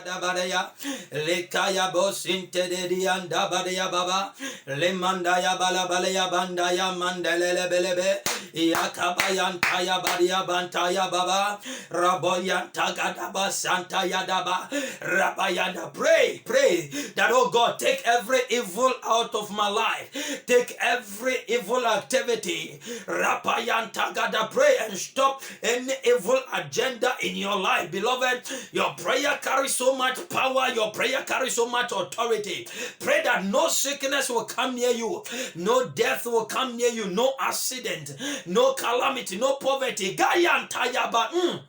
Badaya, Lekaya Bosinte de Dianda Badaya Baba, Lemandaya Balabalaya Bandaya Mandelele Belebe, Yakabayan Taya Badia Bantaya Baba, Raboyan Tagadaba Santaya Daba, Rabayanda. Pray that, oh God, take every evil out of my life, take every evil activity. Rapayan Tagada, pray and stop any evil agenda in your life. Beloved, your prayer carries so much power, your prayer carries so much authority. Pray that no sickness will come near you, no death will come near you, no accident, no calamity, no poverty. Gayan Tayaba.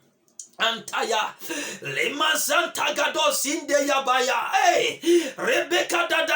Antaya Lema Santa Gado Sinde Yabaya. Hey, Rebecca da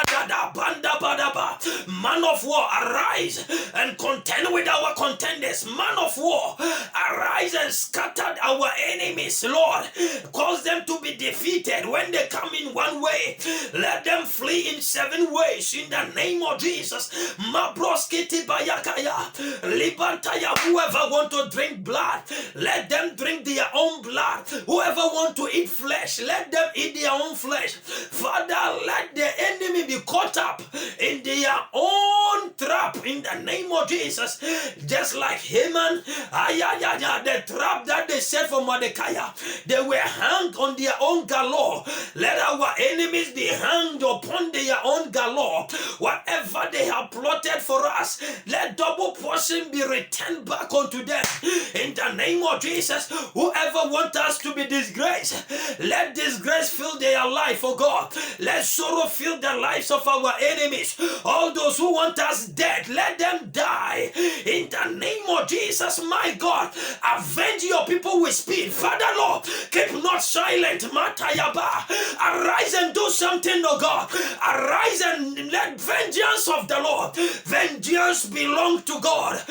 Banda Badaba. Man of war, arise and contend with our contenders. Man of war, arise and scatter our enemies. Lord, cause them to be defeated. When they come in one way, let them flee in 7 ways. In the name of Jesus. Mabroskiti Bayakaya Libantaya. Whoever want to drink blood, let them drink their own blood. Whoever want to eat flesh, let them eat their own flesh. Father, let the enemy be caught up in their own trap in the name of Jesus. Just like Haman, the trap that they set for Mordecai, they were hung on their own galore. Let our enemies be hanged upon their own galore. Whatever they have plotted for us, let double portion be returned back unto them in the name of Jesus. Whoever want us to be disgraced, let disgrace fill their life, oh God. Let sorrow fill the lives of our enemies. All those who want us dead, let them die in the name of Jesus. My God, avenge your people with speed. Father Lord, keep not silent. Matayaba, arise and do something, oh God. Arise and let vengeance of the Lord, vengeance belong to God.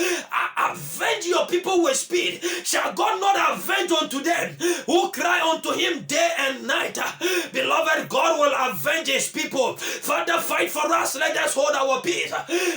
Avenge your people with speed. Shall God not avenge unto them who cry unto him day and night? Beloved, God will avenge his people. Father, fight for us. Let us hold our peace.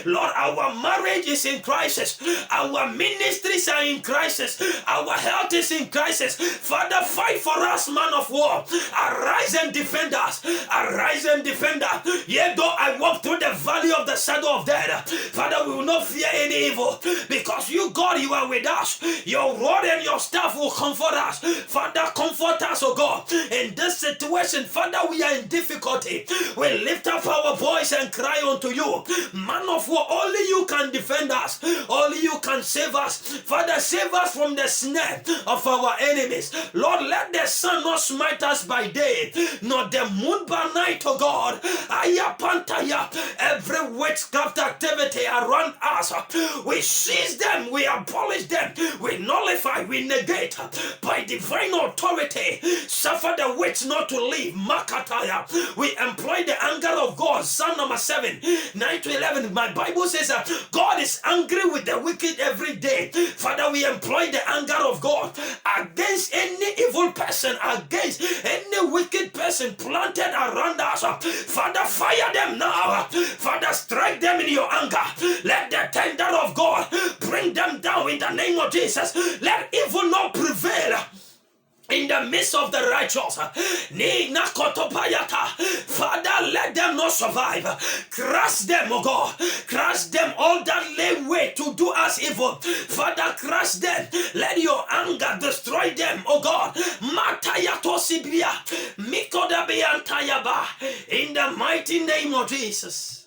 Lord, our marriage is in crisis. Our ministries are in crisis. Our health is in crisis. Father, fight for us, man of war. Arise and defend us. Arise and defend us. Yet though I walk through the valley of the shadow of death, Father, we will not fear any evil, because you, God, you are with us. Your rod and your staff will comfort us. Father, comfort us, oh God. In this situation, Father, we are in difficulty. We lift up our voice and cry unto you. Man of war, only you can defend us. Only you can save us. Father, save us from the snare of our enemies. Lord, let the sun not smite us by day, nor the moon by night, oh God. Ayapantaya, every witchcraft activity around us, we seize them, we abolish them, we nullify, we negate by divine authority. Suffer the witch not to live. Makataya. We employ the anger of God. Psalm number 7, 9 to 11. My Bible says God is angry with the wicked every day. Father, we employ the anger of God against any evil person, against any wicked person planted around us. Father, fire them now. Father, strike them in your anger. Let the tender of God bring them down in the name of Jesus. Let evil not prevail in the midst of the righteous. Father, let them not survive. Crush them, oh God. Crush them, all that lay way to do us evil. Father, crush them. Let your anger destroy them, oh God. In the mighty name of Jesus.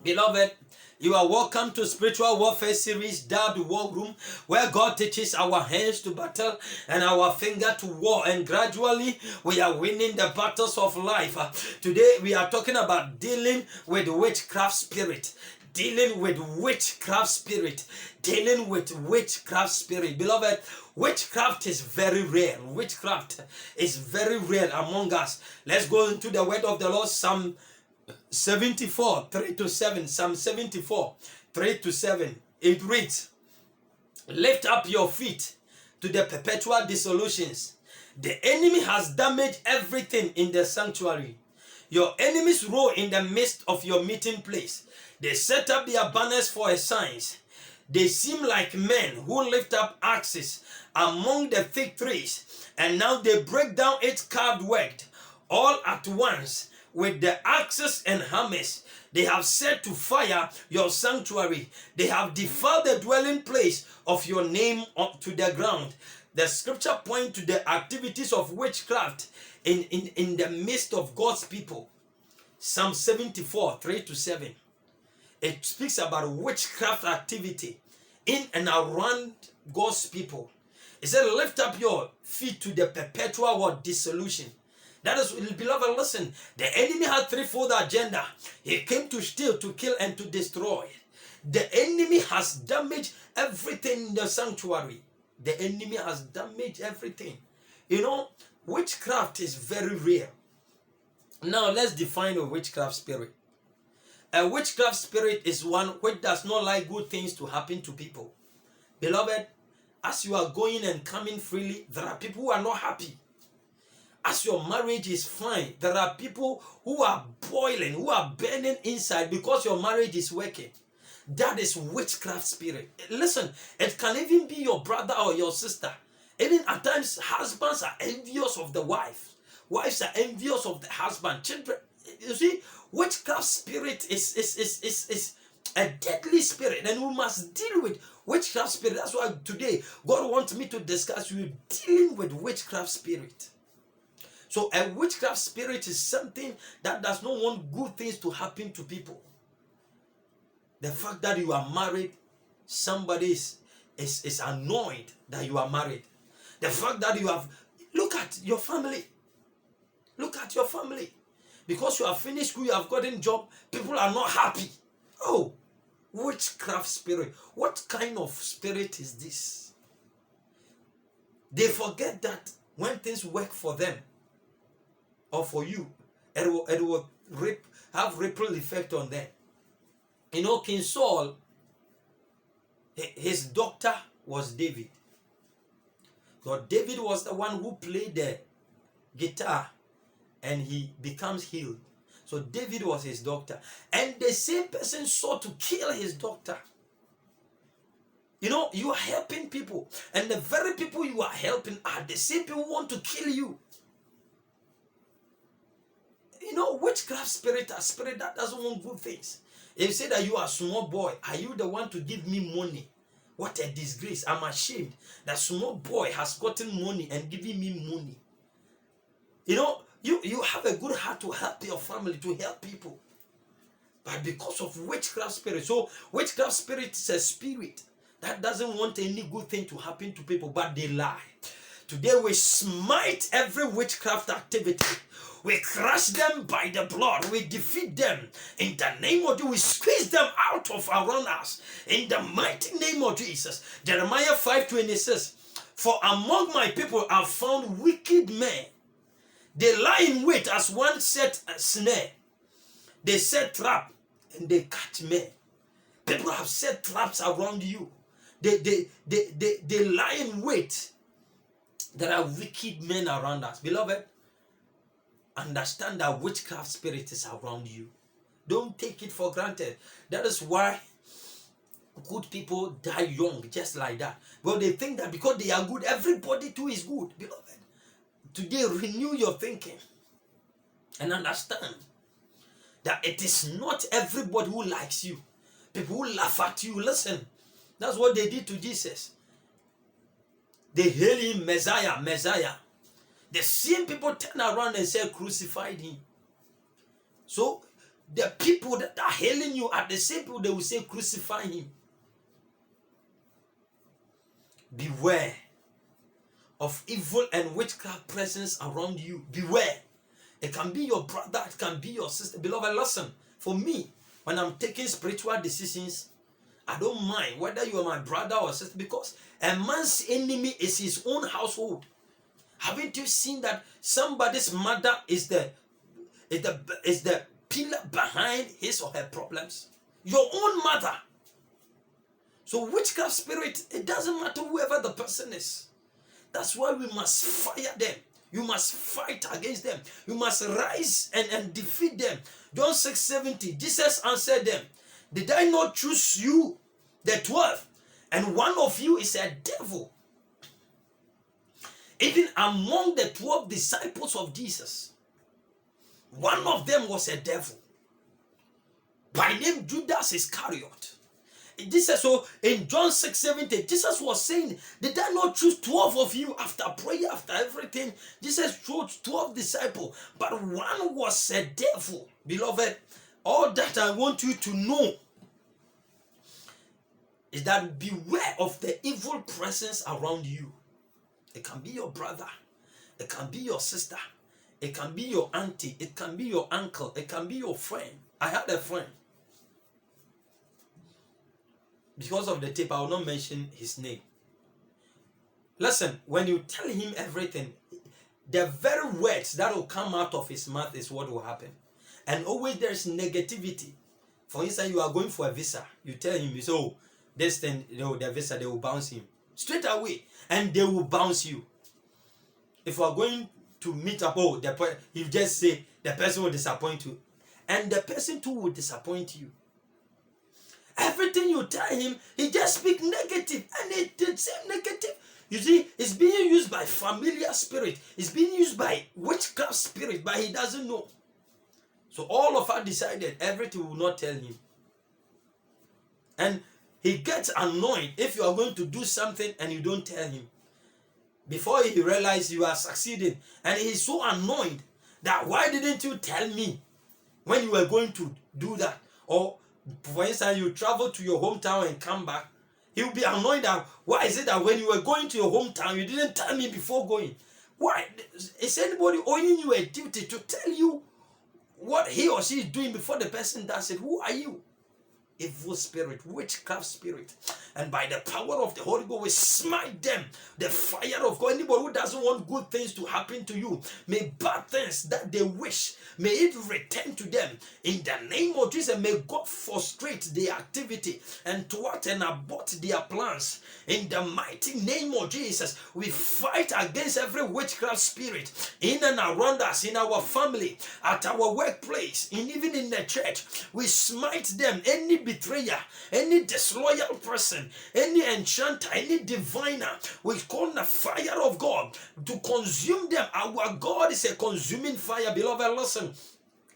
Beloved, you are welcome to Spiritual Warfare Series, dubbed War Room, where God teaches our hands to battle and our finger to war, and gradually we are winning the battles of life. Today we are talking about dealing with witchcraft spirit. Dealing with witchcraft spirit. Dealing with witchcraft spirit. Beloved, witchcraft is very real. Witchcraft is very real among us. Let's go into the word of the Lord. Psalm 74, 3 to 7. Psalm 74, 3 to 7. It reads, lift up your feet to the perpetual dissolutions. The enemy has damaged everything in the sanctuary. Your enemies roll in the midst of your meeting place. They set up their banners for a sign. They seem like men who lift up axes among the fig trees, and now they break down its carved work all at once with the axes and hammers. They have set to fire your sanctuary. They have defiled the dwelling place of your name up to the ground. The scripture points to the activities of witchcraft in the midst of God's people. Psalm 74, 3-7. It speaks about witchcraft activity in and around God's people. It said, lift up your feet to the perpetual dissolution. That is, beloved, listen. The enemy had threefold agenda. He came to steal, to kill, and to destroy. The enemy has damaged everything in the sanctuary. The enemy has damaged everything. You know, witchcraft is very real. Now, let's define a witchcraft spirit. A witchcraft spirit is one which does not like good things to happen to people. Beloved, as you are going and coming freely, there are people who are not happy. As your marriage is fine, there are people who are boiling, who are burning inside because your marriage is working. That is witchcraft spirit. Listen, it can even be your brother or your sister. Even at times, husbands are envious of the wife. Wives are envious of the husband. Children, you see, witchcraft spirit is a deadly spirit, and we must deal with witchcraft spirit. That's why today God wants me to discuss you dealing with witchcraft spirit. So a witchcraft spirit is something that does not want good things to happen to people. The fact that you are married, somebody is annoyed that you are married. The fact that you have, look at your family. Look at your family. Because you have finished school, you have gotten a job, people are not happy. Oh, witchcraft spirit. What kind of spirit is this? They forget that when things work for them or for you, it will have ripple effect on them. You know, King Saul, his doctor was David. So David was the one who played the guitar and he becomes healed. So David was his doctor. And the same person sought to kill his doctor. You know, you are helping people. And the very people you are helping are the same people who want to kill you. You know, witchcraft spirit, a spirit that doesn't want good things. If you say that you are a small boy, are you the one to give me money? What a disgrace. I'm ashamed that small boy has gotten money and giving me money. You know, you have a good heart to help your family, to help people. But because of witchcraft spirit. So witchcraft spirit is a spirit that doesn't want any good thing to happen to people, but they lie. Today we smite every witchcraft activity. We crush them by the blood. We defeat them in the name of Jesus. We squeeze them out of around us in the mighty name of Jesus. Jeremiah 5:26. For among my people I found wicked men. They lie in wait as one set a snare. They set trap and they catch men. People have set traps around you. They lie in wait. There are wicked men around us. Beloved, understand that witchcraft spirit is around you. Don't take it for granted. That is why good people die young, just like that. Well, they think that because they are good, everybody too is good. Beloved, today renew your thinking and understand that it is not everybody who likes you. People who laugh at you. Listen, that's what they did to Jesus. They hail him Messiah, Messiah. The same people turn around and say crucified him. So the people that are hailing you are the same people that will say crucify him. Beware of evil and witchcraft presence around you. Beware. It can be your brother, it can be your sister. Beloved, listen. For me, when I'm taking spiritual decisions, I don't mind whether you are my brother or sister, because a man's enemy is his own household. Haven't you seen that somebody's mother is the pillar behind his or her problems? Your own mother. So witchcraft spirit, it doesn't matter whoever the person is. That's why we must fire them. You must fight against them. You must rise and defeat them. John 6:70, Jesus answered them, did I not choose you, the 12, And one of you is a devil. Even among the 12 disciples of Jesus, one of them was a devil by name Judas Iscariot. Jesus, so in John 6:70, Jesus was saying, did I not choose 12 of you after prayer, after everything? Jesus chose 12 disciples, but one was a devil. Beloved, all that I want you to know is that beware of the evil presence around you. It can be your brother, it can be your sister, it can be your auntie, it can be your uncle, it can be your friend. I had a friend. Because of the tape, I will not mention his name. Listen, when you tell him everything, the very words that will come out of his mouth is what will happen. And always there's negativity. For instance, you are going for a visa. You tell him, you say, oh, this thing, the visa, they will bounce him. Straight away. And they will bounce you. If you are going to meet up, you just say, the person will disappoint you. And the person too will disappoint you. Everything you tell him, he just speaks negative, and it's the same negative. You see, it's being used by familiar spirit. It's being used by witchcraft spirit, but he doesn't know. So all of us decided everything we will not tell him. And he gets annoyed if you are going to do something and you don't tell him. Before he realizes you are succeeding, and he's so annoyed that why didn't you tell me when you were going to do that? Or for instance, you travel to your hometown and come back, he will be annoyed that why is it that when you were going to your hometown, you didn't tell me before going? Why? Is anybody owing you a duty to tell you what he or she is doing before the person does it? Who are you? Evil spirit, witchcraft spirit. And by the power of the Holy Ghost, we smite them. The fire of God. Anybody who doesn't want good things to happen to you, may bad things that they wish, may it return to them. In the name of Jesus, may God frustrate their activity and thwart and abort their plans. In the mighty name of Jesus, we fight against every witchcraft spirit in and around us, in our family, at our workplace, and even in the church. We smite them. Any betrayer, any disloyal person, any enchanter, any diviner, we call the fire of God to consume them. Our God is a consuming fire. Beloved, listen.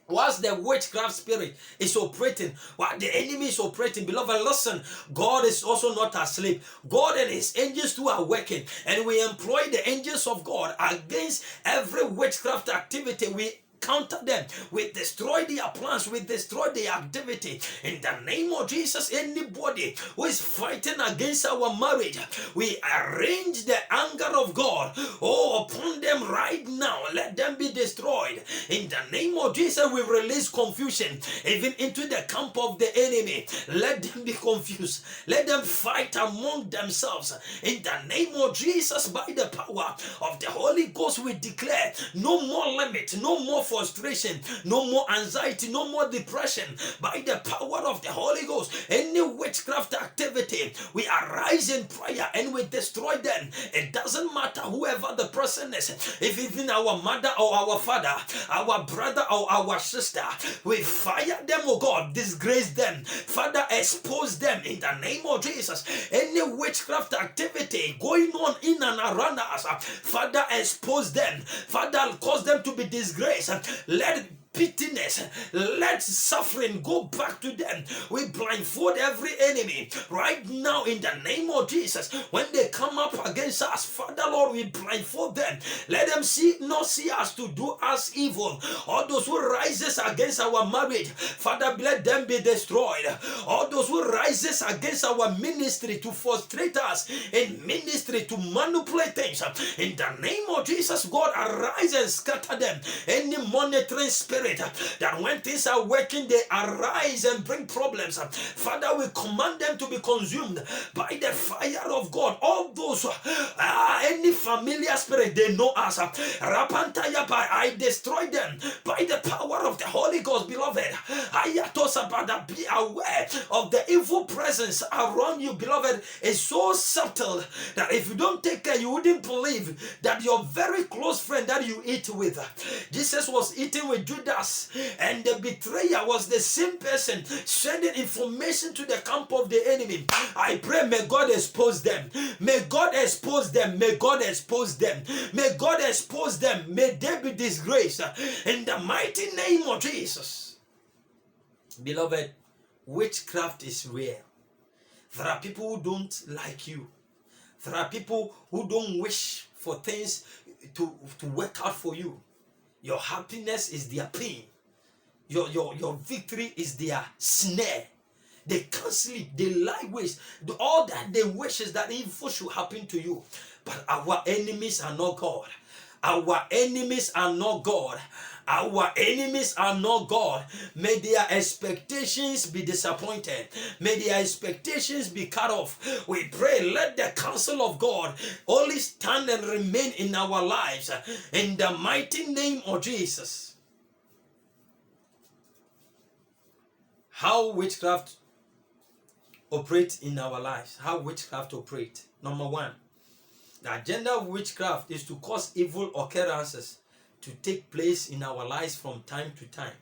Whilst the witchcraft spirit is operating, while the enemy is operating, beloved, listen, God is also not asleep. God and his angels too are working, and we employ the angels of God against every witchcraft activity. We counter them, we destroy their plans, we destroy their activity. In the name of Jesus, anybody who is fighting against our marriage, we arrange the anger of God upon them right now. Let them be destroyed. In the name of Jesus, we release confusion even into the camp of the enemy. Let them be confused. Let them fight among themselves. In the name of Jesus, by the power of the Holy Ghost, we declare no more limit, no more frustration, no more anxiety, no more depression. By the power of the Holy Ghost, any witchcraft activity, we arise in prayer and we destroy them. It doesn't matter whoever the person is, if even our mother or our father, our brother or our sister, we fire them, oh God, disgrace them, Father, expose them in the name of Jesus. Any witchcraft activity going on in and around us, Father, expose them, Father, cause them to be disgraced. Let bitterness, let suffering go back to them. We blindfold every enemy right now in the name of Jesus. When they come up against us, Father Lord, we blindfold them. Let them not see us to do us evil. All those who rises against our marriage, Father, let them be destroyed. All those who rises against our ministry to frustrate us in ministry, to manipulate things, in the name of Jesus, God, arise and scatter them. Any monitoring spirit that when things are working, they arise and bring problems, Father, we command them to be consumed by the fire of God. All those any familiar spirit, they know us, I destroy them by the power of the Holy Ghost. Beloved, be aware of the evil presence around you. Beloved, it's so subtle that if you don't take care, you wouldn't believe that your very close friend that you eat with, Jesus was eating with Judas Judas, and the betrayer was the same person sending information to the camp of the enemy. I pray, may God expose them. May God expose them. May God expose them. May God expose them. May they be disgraced in the mighty name of Jesus. Beloved, witchcraft is real. There are people who don't like you. There are people who don't wish for things to work out for you. Your happiness is their pain. Your victory is their snare. They can't sleep. They lie waste. All that they wish is that evil should happen to you. But our enemies are not God. Our enemies are not God. Our enemies are not God. May their expectations be disappointed. May their expectations be cut off. We pray, let the counsel of God only stand and remain in our lives. In the mighty name of Jesus. How witchcraft operate in our lives. How witchcraft operate. Number one, the agenda of witchcraft is to cause evil occurrences to take place in our lives from time to time.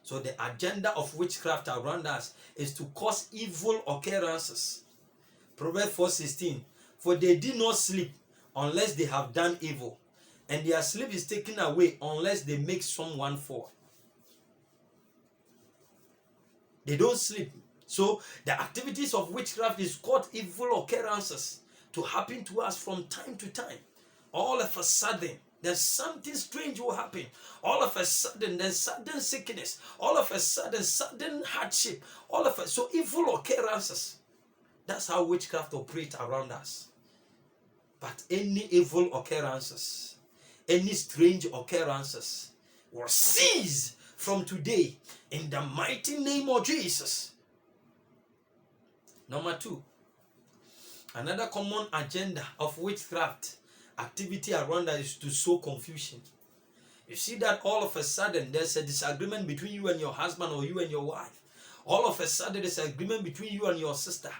So the agenda of witchcraft around us is to cause evil occurrences. Proverbs 4:16, for they did not sleep unless they have done evil, and their sleep is taken away unless they make someone fall. They don't sleep. So the activities of witchcraft is called evil occurrences to happen to us from time to time. All of a sudden, there's something strange will happen. All of a sudden, there's sudden sickness. All of a sudden, sudden hardship. So evil occurrences. That's how witchcraft operates around us. But any evil occurrences, any strange occurrences will cease from today in the mighty name of Jesus. Number two, another common agenda of witchcraft activity around us is to sow confusion. You see that all of a sudden there's a disagreement between you and your husband or you and your wife. All of a sudden there's an agreement between you and your sister.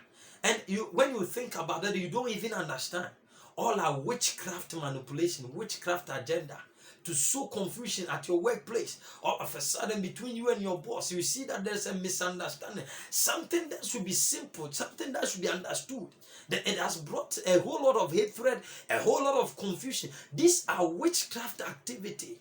And when you think about that, you don't even understand. All are witchcraft manipulation, witchcraft agenda to sow confusion at your workplace. All of a sudden between you and your boss, you see that there's a misunderstanding. Something that should be simple, something that should be understood. That it has brought a whole lot of hatred, a whole lot of confusion. These are witchcraft activity.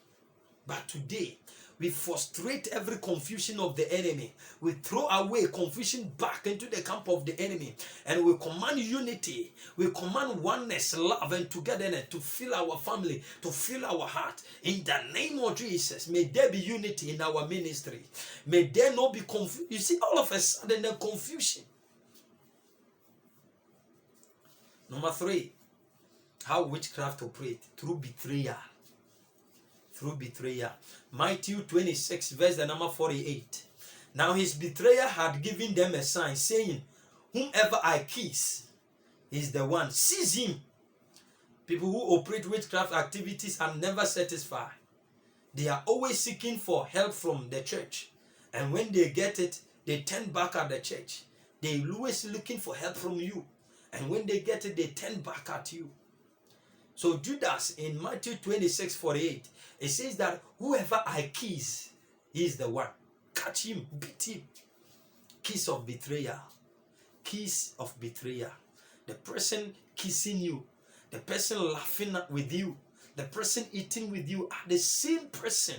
But today, we frustrate every confusion of the enemy. We throw away confusion back into the camp of the enemy. And we command unity. We command oneness, love, and togetherness to fill our family, to fill our heart. In the name of Jesus, may there be unity in our ministry. May there not be confusion. You see, all of a sudden, the confusion. Number three, how witchcraft operates through betrayal. Through betrayal. Matthew 26, verse the number 48. Now his betrayer had given them a sign, saying, whomever I kiss is the one. Seize him. People who operate witchcraft activities are never satisfied. They are always seeking for help from the church. And when they get it, they turn back at the church. They are always looking for help from you. And when they get it, they turn back at you. So Judas in Matthew 26:48, it says that whoever I kiss, he is the one. Catch him, beat him. Kiss of betrayal. Kiss of betrayal. The person kissing you, the person laughing with you, the person eating with you are the same person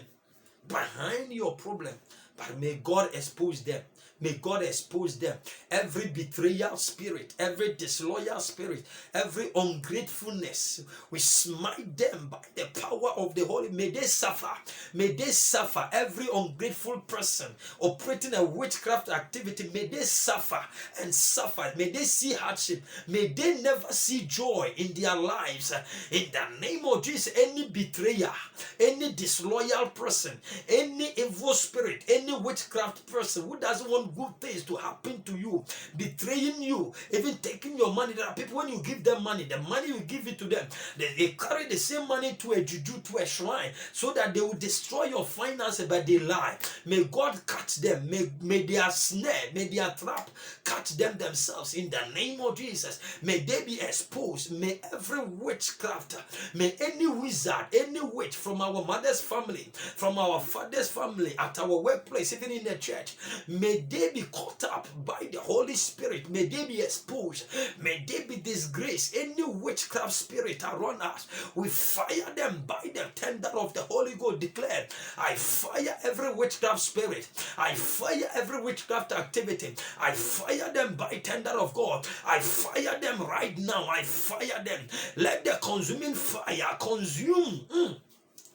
behind your problem. But may God expose them. May God expose them. Every betrayal spirit, every disloyal spirit, every ungratefulness, we smite them by the power of the Holy. May they suffer. May they suffer. Every ungrateful person operating a witchcraft activity, may they suffer and suffer. May they see hardship. May they never see joy in their lives. In the name of Jesus, any betrayer, any disloyal person, any evil spirit, any any witchcraft person who doesn't want good things to happen to you, betraying you, even taking your money. There are people, when you give them money, the money you give it to them, they carry the same money to a juju, to a shrine, so that they will destroy your finances, but they lie. May God catch them. May their snare, may their trap catch them themselves in the name of Jesus. May they be exposed. May every witchcraft, may any wizard, any witch from our mother's family, from our father's family, at our workplace, even in the church, may they be caught up by the Holy Spirit. May they be exposed. May they be disgraced. Any witchcraft spirit around us, we fire them by the tender of the Holy Ghost. Declare, I fire every witchcraft spirit. I fire every witchcraft activity. I fire them by tender of God. I fire them right now. I fire them. Let the consuming fire consume.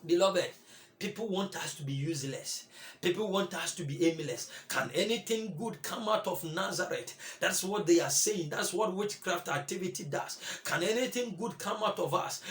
Beloved, people want us to be useless. People want us to be aimless. Can anything good come out of Nazareth? That's what they are saying. That's what witchcraft activity does. Can anything good come out of us?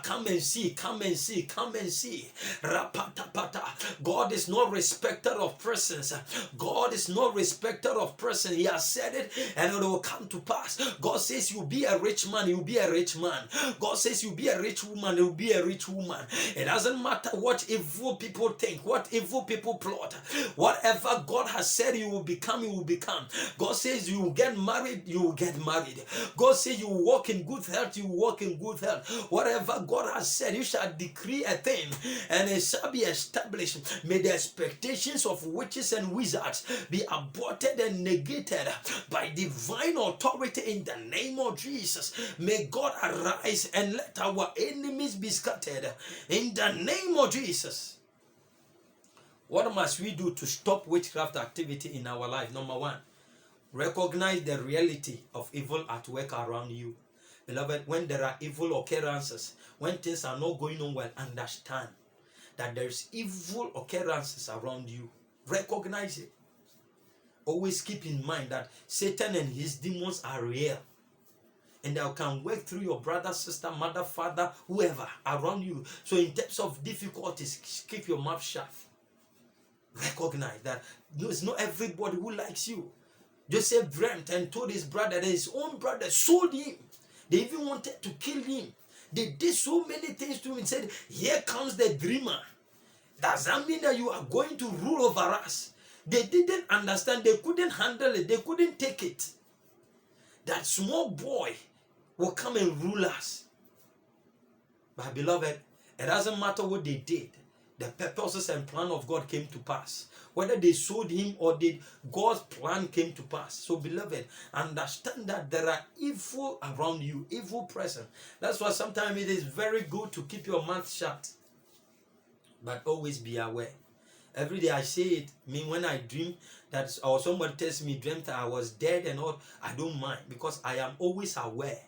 Come and see, come and see, come and see. Rapatapata. God is not respecter of persons. God is not respecter of persons. He has said it and it will come to pass. God says you'll be a rich man, you'll be a rich man. God says you'll be a rich woman, you'll be a rich woman. It doesn't matter what evil people think, what evil people plot. Whatever God has said you will become, you will become. God says you will get married, you will get married. God says you will walk in good health, you will walk in good health. Whatever God has said, you shall decree a thing and it shall be established. May the expectations of witches and wizards be aborted and negated by divine authority in the name of Jesus. May God arise and let our enemies be scattered in the name of Jesus. What must we do to stop witchcraft activity in our life? Number one, recognize the reality of evil at work around you. Beloved, when there are evil occurrences, when things are not going on well, understand that there's evil occurrences around you. Recognize it. Always keep in mind that Satan and his demons are real. And they can work through your brother, sister, mother, father, whoever around you. So in terms of difficulties, keep your mouth shut. Recognize that it's not everybody who likes you. Joseph dreamt and told his brother that his own brother sold him. They even wanted to kill him. They did so many things to him and said, here comes the dreamer. Does that mean that you are going to rule over us? They didn't understand. They couldn't handle it. They couldn't take it. That small boy will come and rule us. But beloved, it doesn't matter what they did. The purposes and plan of God came to pass. Whether they sold him or did, God's plan came to pass. So beloved, understand that there are evil around you, evil present. That's why sometimes it is very good to keep your mouth shut. But always be aware. Every day I say it. When I dream that, or somebody tells me dreamt that I was dead and all, I don't mind, because I am always aware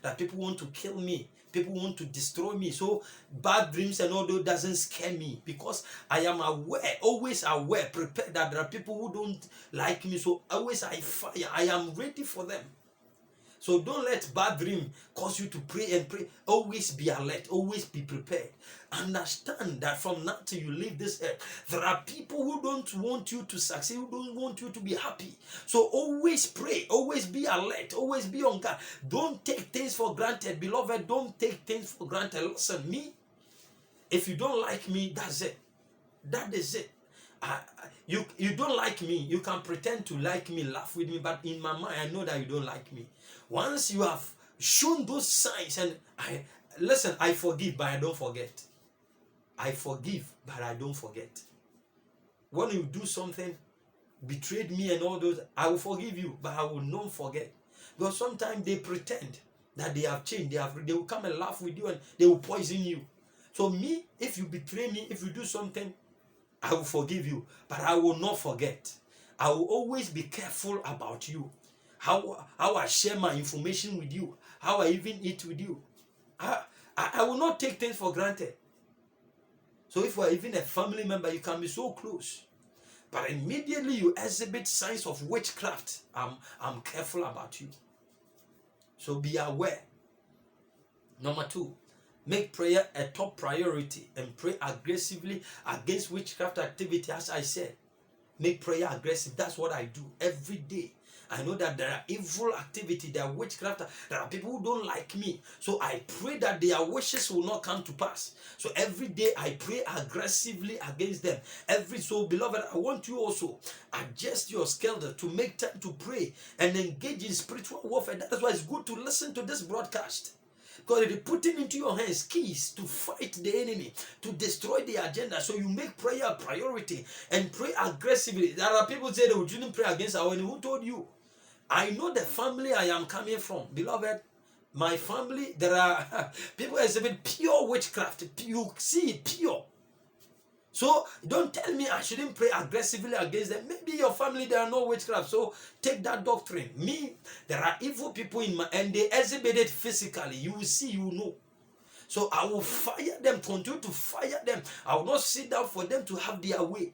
that people want to kill me. People want to destroy me. So bad dreams and all that doesn't scare me, because I am aware, always aware, prepared that there are people who don't like me. So always I fire. I am ready for them. So don't let bad dream cause you to pray and pray. Always be alert. Always be prepared. Understand that from now till you leave this earth, there are people who don't want you to succeed, who don't want you to be happy. So always pray. Always be alert. Always be on guard. Don't take things for granted. Beloved, don't take things for granted. Listen, me, if you don't like me, that's it. That is it. You don't like me. You can pretend to like me, laugh with me, but in my mind, I know that you don't like me. Once you have shown those signs, and I forgive, but I don't forget. I forgive, but I don't forget. When you do something, betrayed me and all those, I will forgive you, but I will not forget. Because sometimes they pretend that they have changed. They will come and laugh with you and they will poison you. So me, if you betray me, if you do something, I will forgive you, but I will not forget. I will always be careful about you. How I share my information with you, how I even eat with you. I will not take things for granted. So if you are even a family member, you can be so close, but immediately you exhibit signs of witchcraft, I'm careful about you. So be aware. Number two, make prayer a top priority and pray aggressively against witchcraft activity, as I said. Make prayer aggressive. That's what I do every day. I know that there are evil activity, there are witchcraft, there are people who don't like me. So I pray that their wishes will not come to pass. So every day I pray aggressively against them. So beloved, I want you also adjust your schedule to make time to pray and engage in spiritual warfare. That is why it's good to listen to this broadcast. Because it is putting into your hands keys to fight the enemy, to destroy the agenda. So you make prayer a priority and pray aggressively. There are people say they wouldn't pray against our enemy. Who told you? I know the family I am coming from, beloved. My family, there are people exhibit pure witchcraft. You see it pure. So don't tell me I shouldn't pray aggressively against them. Maybe your family, there are no witchcraft. So take that doctrine. Me, there are evil people in my, and they exhibit it physically. You will see, you know. So I will fire them, continue to fire them. I will not sit down for them to have their way.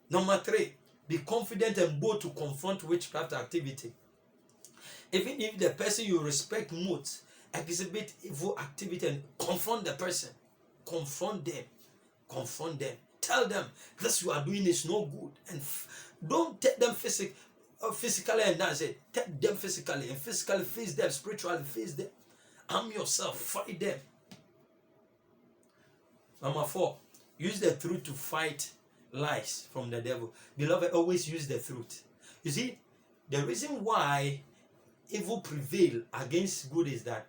Number 3. Be confident and bold to confront witchcraft activity. Even if the person you respect most exhibit evil activity, and confront the person. Confront them. Confront them. Tell them this you are doing is no good. And don't take them physically and that's it. Take them physically and physically face them. Spiritually face them. Arm yourself. Fight them. Number 4. Use the truth to fight lies from the devil. Beloved, always use the truth. You see, the reason why evil prevail against good is that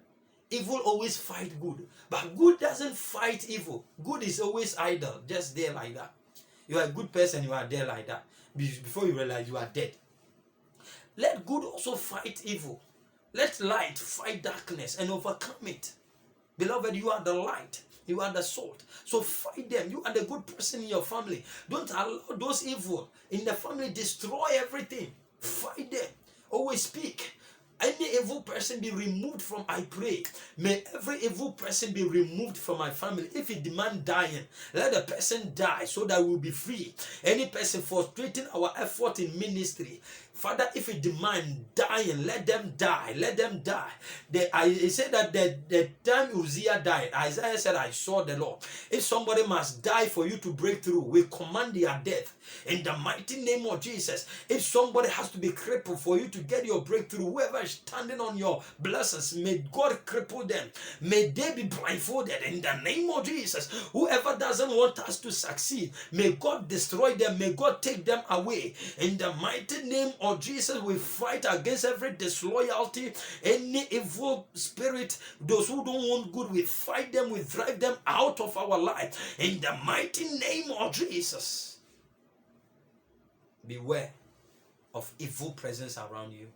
evil always fight good, but good doesn't fight evil. Good is always idle, just there like that. You are a good person, you are there like that. Before you realize you are dead. Let good also fight evil. Let light fight darkness and overcome it. Beloved, you are the light. You are the salt. So fight them. You are the good person in your family. Don't allow those evil in the family destroy everything. Fight them. Always speak. Any evil person be removed from, I pray. May every evil person be removed from my family. If it demand dying, let the person die so that we'll be free. Any person frustrating our effort in ministry, Father, if it demand dying, let them die. Let them die. I said that the time Uzziah died, Isaiah said, I saw the Lord. If somebody must die for you to break through, we command their death in the mighty name of Jesus. If somebody has to be crippled for you to get your breakthrough, whoever is standing on your blessings, may God cripple them. May they be blindfolded in the name of Jesus. Whoever doesn't want us to succeed, may God destroy them. May God take them away in the mighty name of Jesus. We fight against every disloyalty, any evil spirit, those who don't want good, we fight them, we drive them out of our life in the mighty name of Jesus. Beware of evil presence around you.